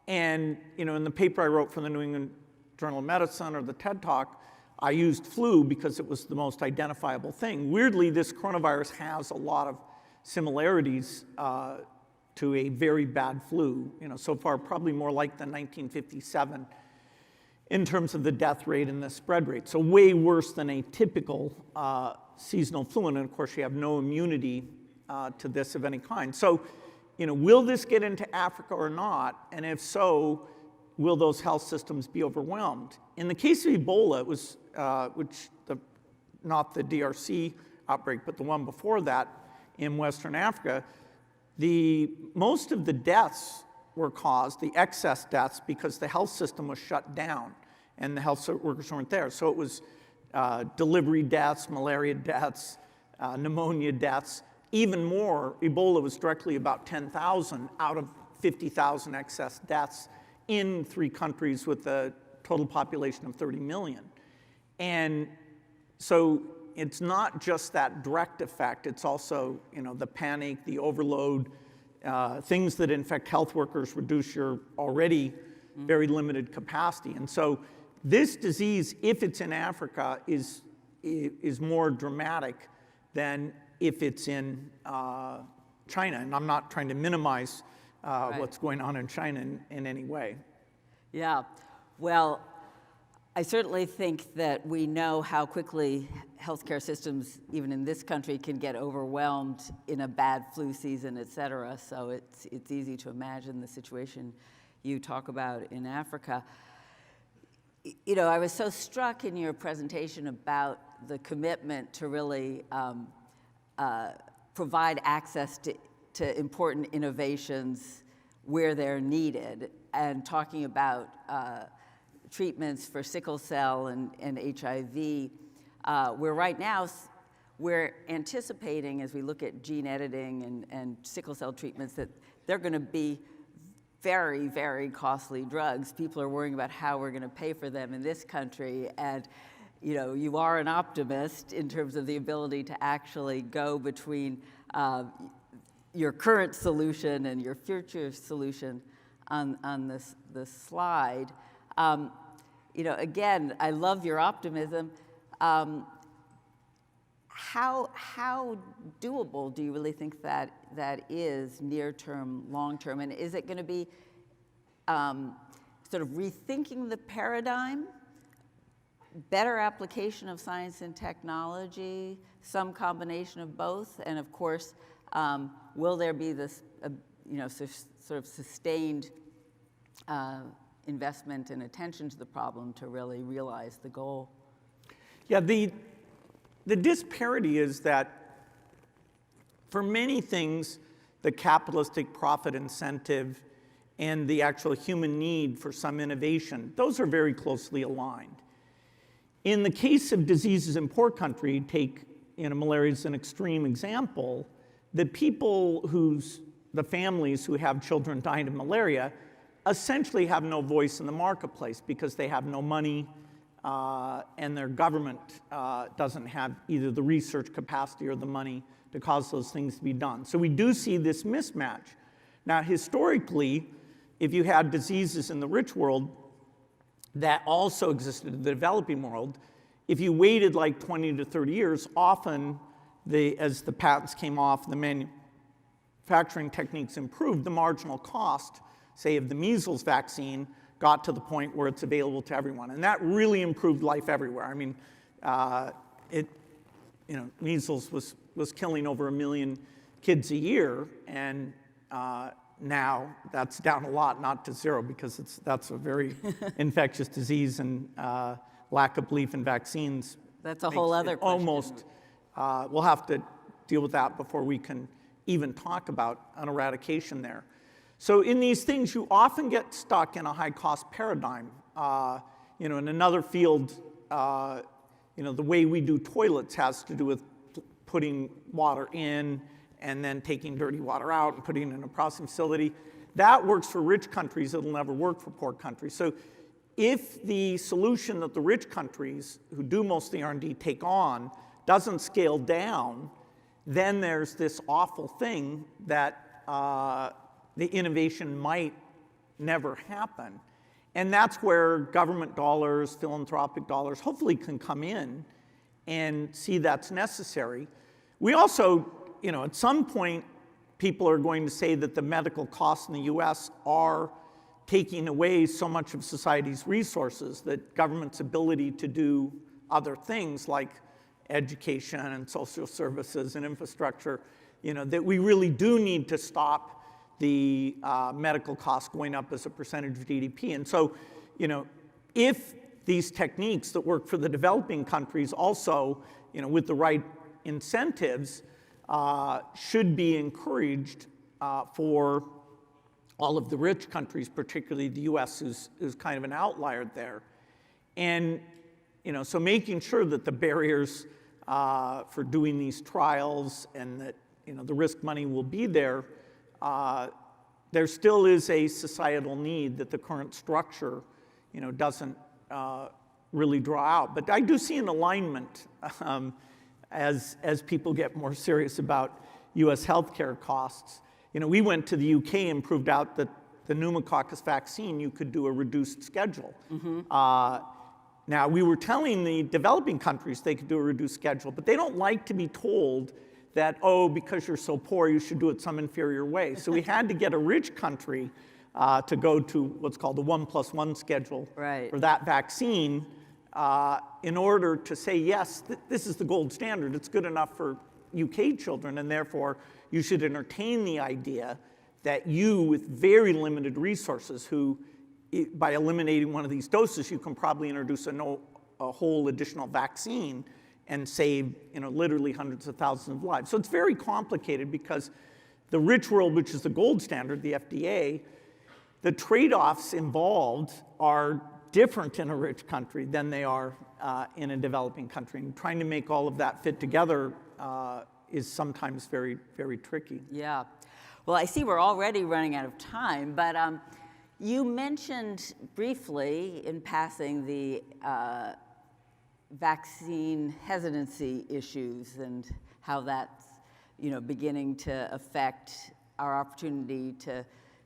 In the paper I wrote for the New England Journal of Medicine or the TED Talk, I used flu because it was the most identifiable thing. Weirdly, this coronavirus has a lot of similarities to a very bad flu. So far, probably more like the 1957 in terms of the death rate and the spread rate. So way worse than a typical seasonal flu. And of course, you have no immunity to this of any kind. So, will this get into Africa or not? And if so, will those health systems be overwhelmed? In the case of Ebola, it was, not the DRC outbreak, but the one before that in Western Africa, most of the deaths were caused, the excess deaths, because the health system was shut down and the health workers weren't there. So it was delivery deaths, malaria deaths, pneumonia deaths. Even more, Ebola was directly about 10,000 out of 50,000 excess deaths in 3 countries with a total population of 30 million. And so it's not just that direct effect, it's also the panic, the overload, things that infect health workers reduce your already very limited capacity. And so this disease, if it's in Africa, is more dramatic than if it's in China. And I'm not trying to minimize what's going on in China in any way.
Yeah, well, I certainly think that we know how quickly healthcare systems, even in this country, can get overwhelmed in a bad flu season, et cetera. So it's easy to imagine the situation you talk about in Africa. I was so struck in your presentation about the commitment to really provide access to important innovations where they're needed, and talking about treatments for sickle cell and HIV, where right now we're anticipating, as we look at gene editing and sickle cell treatments, that they're going to be very, very costly drugs. People are worrying about how we're going to pay for them in this country. And, you know, you are an optimist in terms of the ability to actually go between your current solution and your future solution on this slide. You know, again, I love your optimism. How doable do you really think that is near term, long term? And is it going to be sort of rethinking the paradigm, better application of science and technology, some combination of both? And of course, will there be this, you know, sort of sustained investment and attention to the problem to really realize the goal?
Yeah, the disparity is that for many things, the capitalistic profit incentive and the actual human need for some innovation, those are very closely aligned. In the case of diseases in poor country, take, you know, malaria as an extreme example, the families who have children dying of malaria essentially have no voice in the marketplace because they have no money, and their government doesn't have either the research capacity or the money to cause those things to be done. So we do see this mismatch. Now, historically, if you had diseases in the rich world that also existed in the developing world, if you waited like 20 to 30 years, often as the patents came off, the manufacturing techniques improved, the marginal cost, say, of the measles vaccine got to the point where it's available to everyone. And that really improved life everywhere. I mean, measles was killing over 1 million kids a year, and now that's down a lot, not to zero, because that's a very infectious disease, and lack of belief in vaccines.
That's a whole other question.
Almost, we'll have to deal with that before we can even talk about an eradication there. So in these things, you often get stuck in a high-cost paradigm. In another field, the way we do toilets has to do with putting water in and then taking dirty water out and putting it in a processing facility. That works for rich countries. It'll never work for poor countries. So if the solution that the rich countries who do most of the R&D take on doesn't scale down, then there's this awful thing that the innovation might never happen. And that's where government dollars, philanthropic dollars, hopefully can come in and see that's necessary. We also, at some point, people are going to say that the medical costs in the US are taking away so much of society's resources, that government's ability to do other things like education and social services and infrastructure, that we really do need to stop the medical costs going up as a percentage of GDP. And so, if these techniques that work for the developing countries also, with the right incentives, should be encouraged for all of the rich countries, particularly the US, who's kind of an outlier there. And, so making sure that the barriers for doing these trials and that, the risk money will be there, there still is a societal need that the current structure, doesn't really draw out. But I do see an alignment as people get more serious about US healthcare costs. We went to the UK and proved out that the pneumococcus vaccine, you could do a reduced schedule. Mm-hmm. Now, we were telling the developing countries they could do a reduced schedule, but they don't like to be told that, because you're so poor, you should do it some inferior way. So we had to get a rich country to go to what's called the 1+1 schedule for that vaccine in order to say, yes, this is the gold standard. It's good enough for UK children, and therefore you should entertain the idea that you, with very limited resources, by eliminating one of these doses, you can probably introduce a whole additional vaccine and save, literally hundreds of thousands of lives. So it's very complicated because the rich world, which is the gold standard, the FDA, the trade-offs involved are different in a rich country than they are in a developing country. And trying to make all of that fit together is sometimes very, very tricky.
Yeah. Well, I see we're already running out of time, but you mentioned briefly in passing the vaccine hesitancy issues and how that's, beginning to affect our opportunity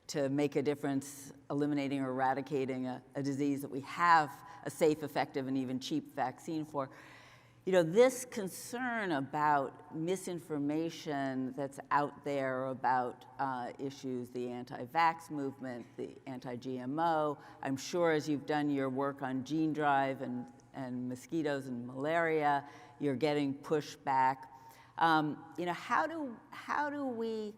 to make a difference, eliminating or eradicating a disease that we have a safe, effective, and even cheap vaccine for. This concern about misinformation that's out there about issues, the anti-vax movement, the anti-GMO, I'm sure as you've done your work on gene drive and mosquitoes and malaria, you're getting pushback. How do we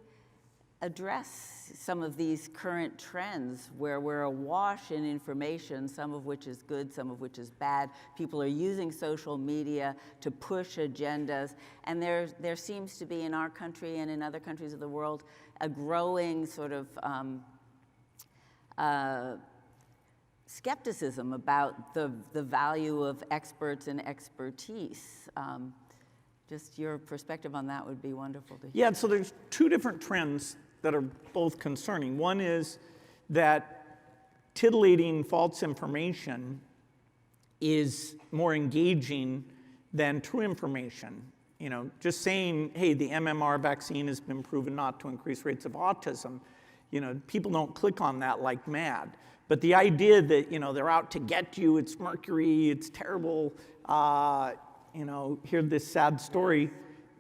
address some of these current trends where we're awash in information, some of which is good, some of which is bad? People are using social media to push agendas, and there seems to be in our country and in other countries of the world a growing sort of skepticism about the value of experts and expertise. Just your perspective on that would be wonderful to hear.
Yeah, so there's two different trends that are both concerning. One is that titillating false information is more engaging than true information. Just saying, hey, the MMR vaccine has been proven not to increase rates of autism, people don't click on that like mad. But the idea that, they're out to get you, it's mercury, it's terrible, hear this sad story,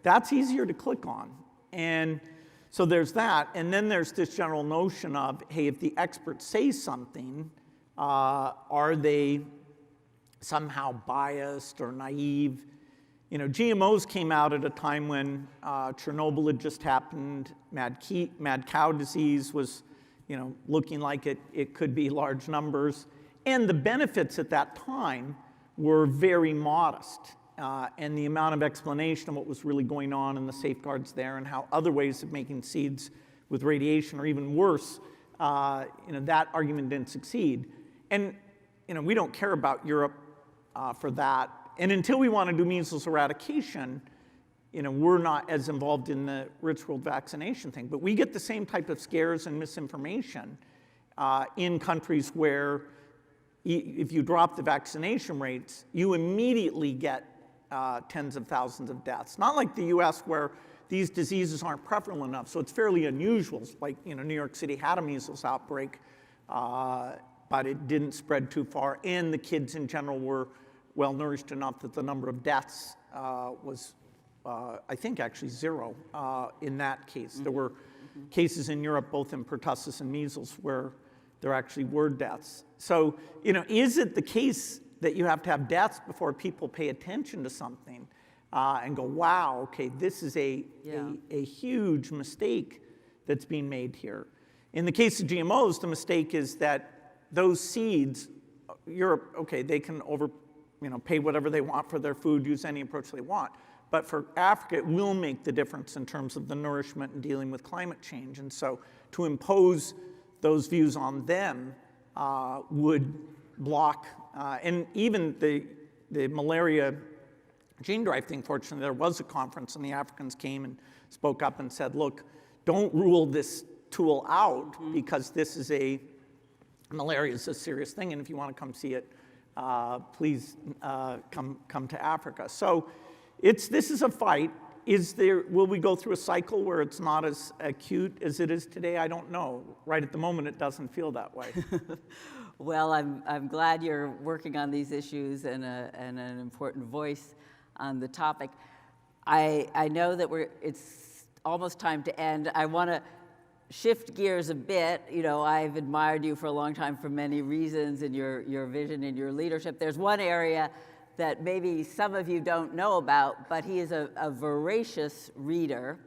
that's easier to click on. And so there's that, and then there's this general notion of, hey, if the experts say something, are they somehow biased or naive? GMOs came out at a time when Chernobyl had just happened, mad cow disease was, looking like it could be large numbers, and the benefits at that time were very modest. And the amount of explanation of what was really going on and the safeguards there and how other ways of making seeds with radiation are even worse, that argument didn't succeed. And we don't care about Europe for that. And until we want to do measles eradication, we're not as involved in the rich world vaccination thing. But we get the same type of scares and misinformation in countries where if you drop the vaccination rates, you immediately get tens of thousands of deaths. Not like the US where these diseases aren't prevalent enough, so it's fairly unusual. Like, New York City had a measles outbreak, but it didn't spread too far, and the kids in general were well nourished enough that the number of deaths was, I think, actually zero in that case. There were cases in Europe, both in pertussis and measles, where there actually were deaths. So, is it the case that you have to have deaths before people pay attention to something and go, wow, okay, this is a huge mistake that's being made here. In the case of GMOs, the mistake is that those seeds, Europe, okay, they can pay whatever they want for their food, use any approach they want. But for Africa, it will make the difference in terms of the nourishment and dealing with climate change. And so to impose those views on them would block, and even the malaria gene drive thing, fortunately, there was a conference and the Africans came and spoke up and said, look, don't rule this tool out because this is malaria is a serious thing, and if you want to come see it, please come to Africa. So this is a fight. Will we go through a cycle where it's not as acute as it is today? I don't know. Right at the moment, it doesn't feel that way.
Well, I'm glad you're working on these issues and an important voice on the topic. I know that it's almost time to end. I want to shift gears a bit. I've admired you for a long time for many reasons in your vision and your leadership. There's one area that maybe some of you don't know about, but he is a voracious reader.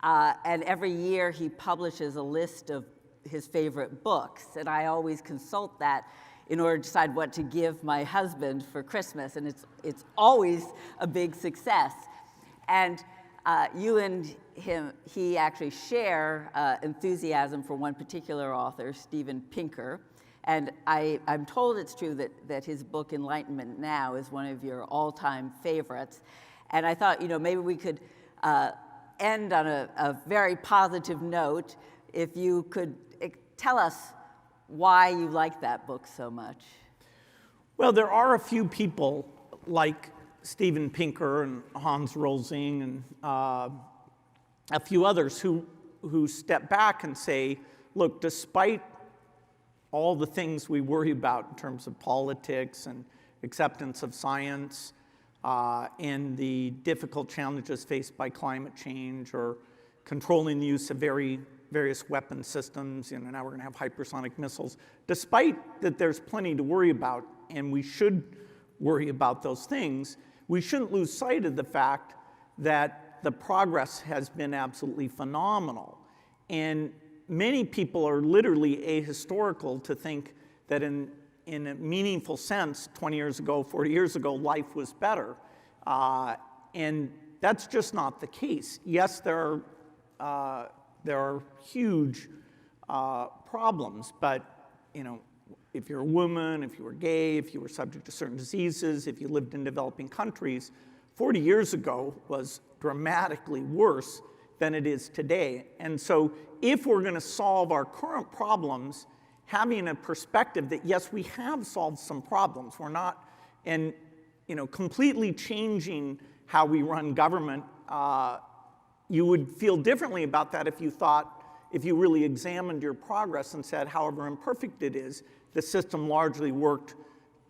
And every year he publishes a list of his favorite books, and I always consult that in order to decide what to give my husband for Christmas, and it's always a big success. And you and he actually share enthusiasm for one particular author, Steven Pinker, and I'm told it's true that his book Enlightenment Now is one of your all-time favorites. And I thought, maybe we could end on a very positive note, if you could tell us why you like that book so much.
Well, there are a few people like Steven Pinker and Hans Rosling and a few others who step back and say, look, despite all the things we worry about in terms of politics and acceptance of science and the difficult challenges faced by climate change or controlling the use of various weapon systems, now we're going to have hypersonic missiles, despite that there's plenty to worry about, and we should worry about those things, we shouldn't lose sight of the fact that the progress has been absolutely phenomenal. And many people are literally ahistorical to think that in a meaningful sense, 20 years ago, 40 years ago, life was better. And that's just not the case. Yes, there are huge problems, but if you're a woman, if you were gay, if you were subject to certain diseases, if you lived in developing countries, 40 years ago was dramatically worse than it is today. And so if we're going to solve our current problems, having a perspective that, yes, we have solved some problems, we're not, and completely changing how we run government, you would feel differently about that if you really examined your progress and said, however imperfect it is, the system largely worked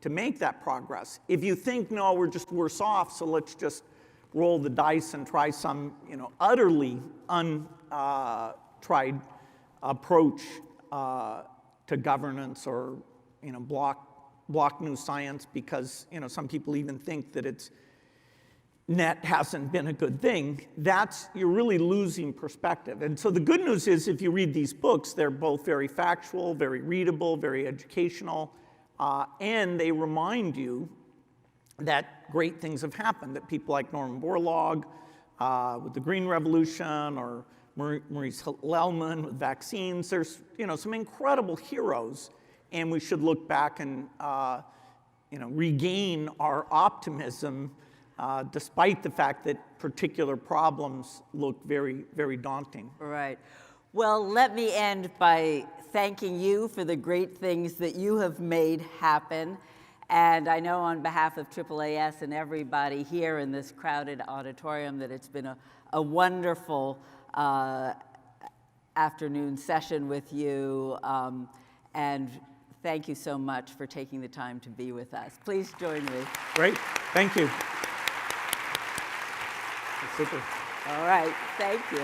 to make that progress. If you think, no, we're just worse off, so let's just roll the dice and try some utterly untried approach to governance, or block new science because some people even think that it's net hasn't been a good thing, you're really losing perspective. And so the good news is, if you read these books, they're both very factual, very readable, very educational, and they remind you that great things have happened, that people like Norman Borlaug with the Green Revolution, or Maurice Hellman with vaccines, there's some incredible heroes, and we should look back and regain our optimism despite the fact that particular problems look very, very daunting.
Right. Well, let me end by thanking you for the great things that you have made happen. And I know on behalf of AAAS and everybody here in this crowded auditorium that it's been a wonderful afternoon session with you. And thank you so much for taking the time to be with us. Please join me.
Great. Thank you. Super.
All right. Thank you.